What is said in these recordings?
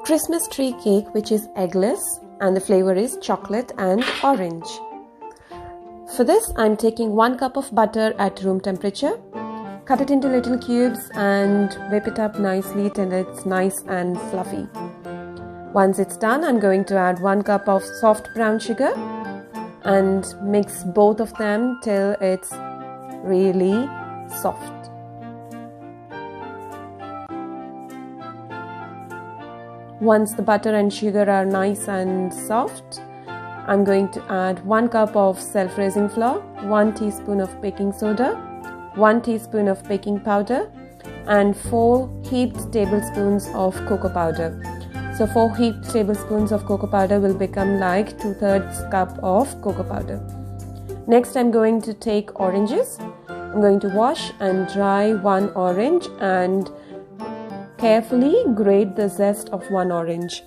Christmas tree cake, which is eggless, and the flavor is chocolate and orange. For this, I'm taking 1 cup of butter at room temperature. Cut it into little cubes and whip it up nicely till it's nice and fluffy. Once it's done, I'm going to add 1 cup of soft brown sugar and mix both of them till it's really soft. Once the butter and sugar are nice and soft, I'm going to add 1 cup of self-raising flour, 1 teaspoon of baking soda, 1 teaspoon of baking powder, and 4 heaped tablespoons of cocoa powder. So 4 heaped tablespoons of cocoa powder will become like 2/3 cup of cocoa powder. Next, I'm going to take oranges. I'm going to wash and dry 1 orange and carefully grate the zest of 1 orange.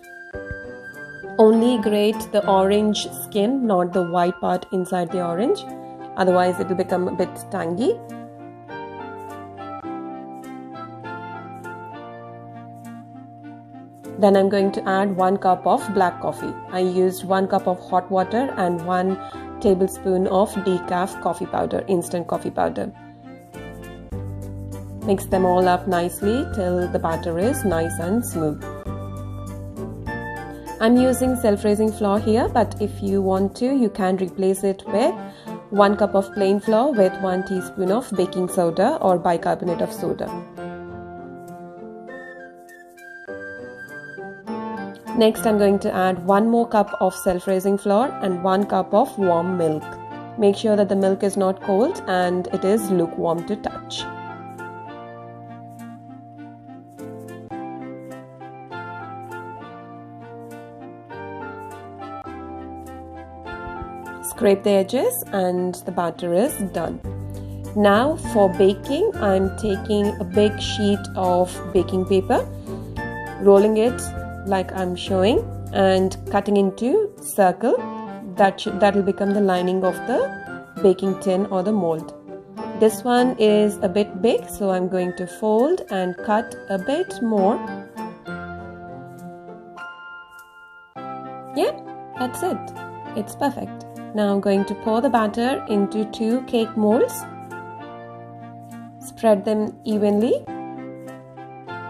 Only grate the orange skin, not the white part inside the orange. Otherwise, it will become a bit tangy. Then I'm going to add 1 cup of black coffee. I used 1 cup of hot water and 1 tablespoon of decaf coffee powder, instant coffee powder. Mix them all up nicely till the batter is nice and smooth. I'm using self-raising flour here, but if you want to, you can replace it with 1 cup of plain flour with 1 teaspoon of baking soda or bicarbonate of soda. Next, I'm going to add 1 more cup of self-raising flour and 1 cup of warm milk. Make sure that the milk is not cold and it is lukewarm to touch. Scrape the edges and the batter is done. Now for baking, I'm taking a big sheet of baking paper, rolling it like I'm showing and cutting into circle. That will become the lining of the baking tin or the mold. This one is a bit big, so I'm going to fold and cut a bit more. Yeah, that's it. It's perfect. Now I'm going to pour the batter into 2 cake molds. Spread them evenly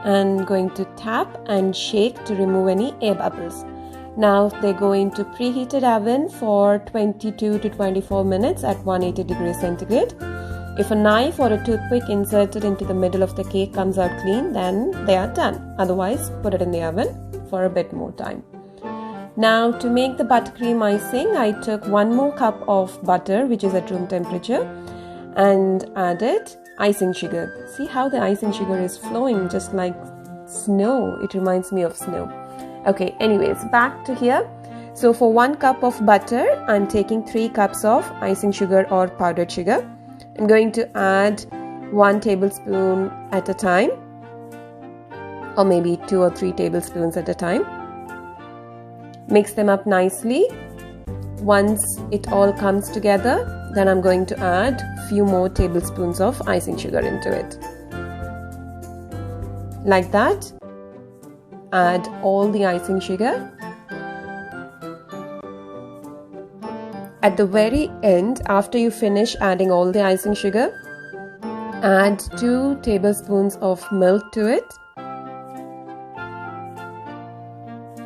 and going to tap and shake to remove any air bubbles. Now they go into preheated oven for 22 to 24 minutes at 180 degrees centigrade. If a knife or a toothpick inserted into the middle of the cake comes out clean, then they are done. Otherwise, put it in the oven for a bit more time. Now to make the buttercream icing, I took 1 more cup of butter, which is at room temperature, and added icing sugar. See how the icing sugar is flowing just like snow. It reminds me of snow. Okay, anyways, back to here. So for 1 cup of butter, I'm taking 3 cups of icing sugar or powdered sugar. I'm going to add 1 tablespoon at a time, or maybe 2 or 3 tablespoons at a time. Mix them up nicely. Once it all comes together, then I'm going to add a few more tablespoons of icing sugar into it. Like that. Add all the icing sugar. At the very end, after you finish adding all the icing sugar, add 2 tablespoons of milk to it.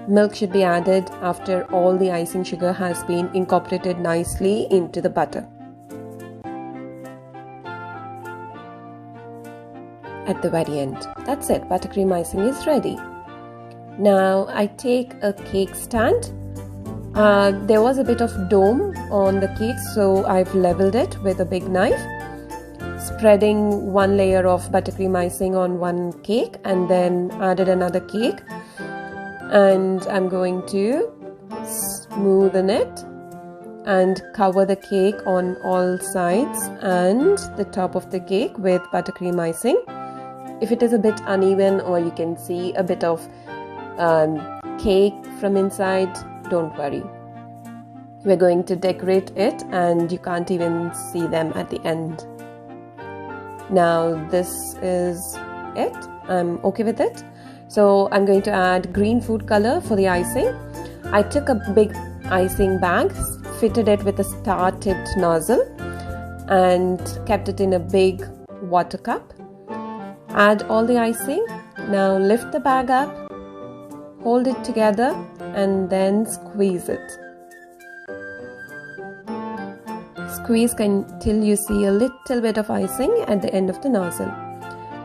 Milk should be added after all the icing sugar has been incorporated nicely into the butter. At the very end. That's it, buttercream icing is ready. Now I take a cake stand. There was a bit of dome on the cake, so I've leveled it with a big knife, spreading 1 layer of buttercream icing on 1 cake and then added another cake. And I'm going to smoothen it and cover the cake on all sides and the top of the cake with buttercream icing. If it is a bit uneven or you can see a bit of cake from inside, don't worry. We're going to decorate it and you can't even see them at the end. Now this is it. I'm okay with it. So I'm going to add green food color for the icing. I took a big icing bag, fitted it with a star-tipped nozzle and kept it in a big water cup. Add all the icing. Now lift the bag up, hold it together and then squeeze it. Squeeze until you see a little bit of icing at the end of the nozzle.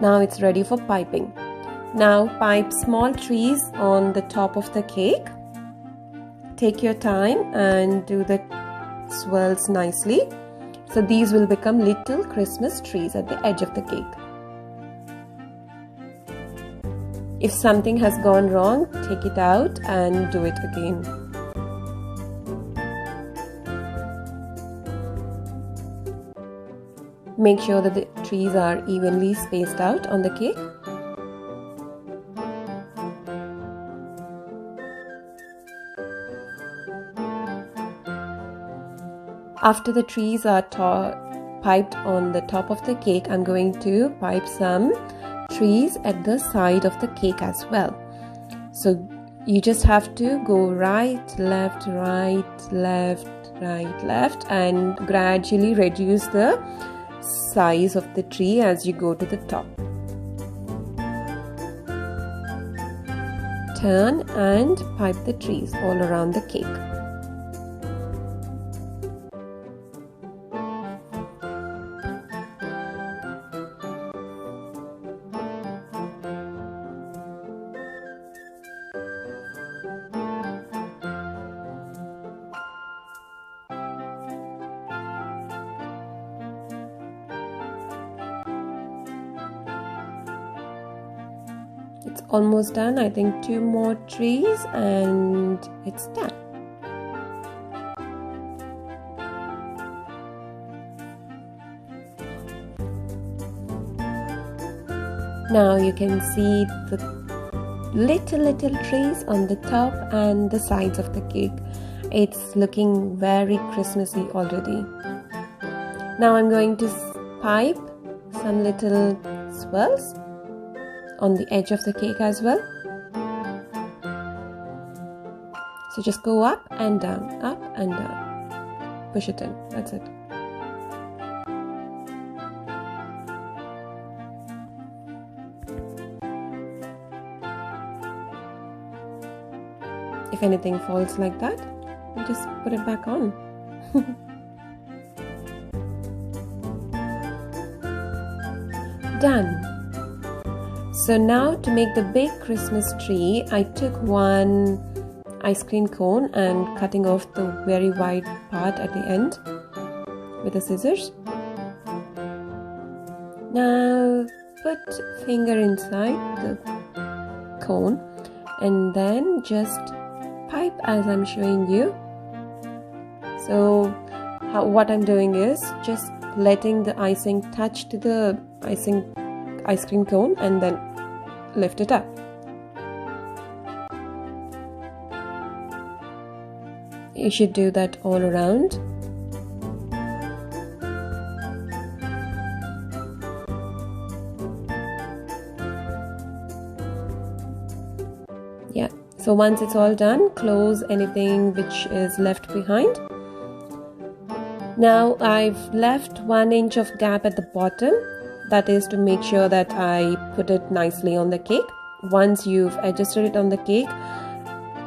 Now it's ready for piping. Now pipe small trees on the top of the cake. Take your time and do the swirls nicely. So these will become little Christmas trees at the edge of the cake. If something has gone wrong, take it out and do it again. Make sure that the trees are evenly spaced out on the cake. After the trees are piped on the top of the cake, I'm going to pipe some trees at the side of the cake as well. So you just have to go right, left, right, left, right, left and gradually reduce the size of the tree as you go to the top. Turn and pipe the trees all around the cake. It's almost done. I think 2 more trees and it's done. Now you can see the little trees on the top and the sides of the cake. It's looking very Christmassy already. Now I'm going to pipe some little swirls on the edge of the cake as well. So just go up and down, up and down. Push it in, that's it. If anything falls like that, just put it back on. Done. So now to make the big Christmas tree, I took one ice cream cone and cutting off the very wide part at the end with the scissors. Now put finger inside the cone and then just pipe as I'm showing you. So what I'm doing is just letting the icing touch to the ice cream cone and then lift it up. You should do that all around. Yeah, so once it's all done, close anything which is left behind. Now I've left 1 inch of gap at the bottom. That is to make sure that I put it nicely on the cake. Once you've adjusted it on the cake,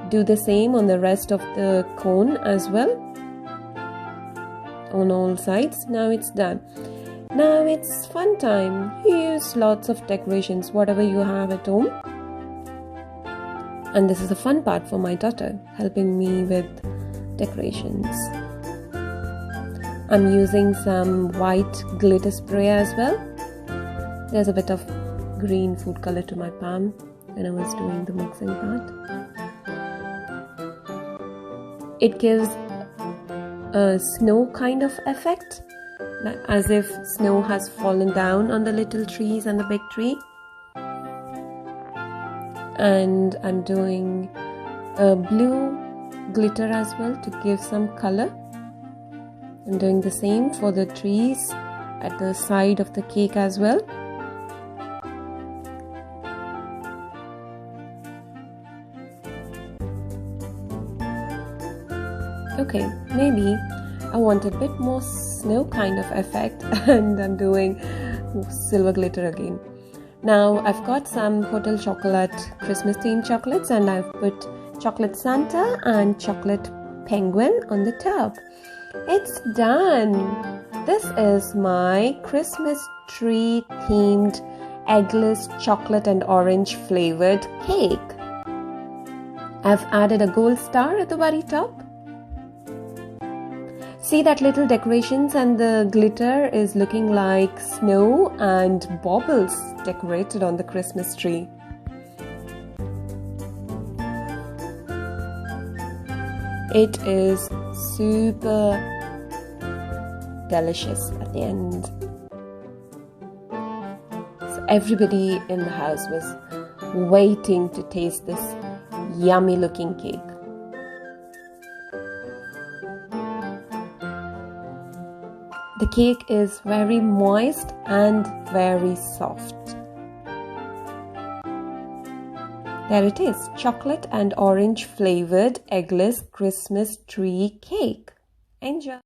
do the same on the rest of the cone as well, on all sides. Now it's done. Now it's fun time. Use lots of decorations, whatever you have at home. And this is the fun part for my daughter, helping me with decorations. I'm using some white glitter spray as well. There's a bit of green food color to my palm when I was doing the mixing part. It gives a snow kind of effect, as if snow has fallen down on the little trees and the big tree. And I'm doing a blue glitter as well to give some color. I'm doing the same for the trees at the side of the cake as well. Okay, maybe I want a bit more snow kind of effect and I'm doing silver glitter again. Now I've got some Hotel Chocolate Christmas themed chocolates and I've put chocolate Santa and chocolate penguin on the top. It's done! This is my Christmas tree themed eggless chocolate and orange flavored cake. I've added a gold star at the very top. See that little decorations and the glitter is looking like snow and baubles decorated on the Christmas tree. It is super delicious at the end. So everybody in the house was waiting to taste this yummy looking cake. The cake is very moist and very soft. There it is, chocolate and orange flavored eggless Christmas tree cake. Enjoy!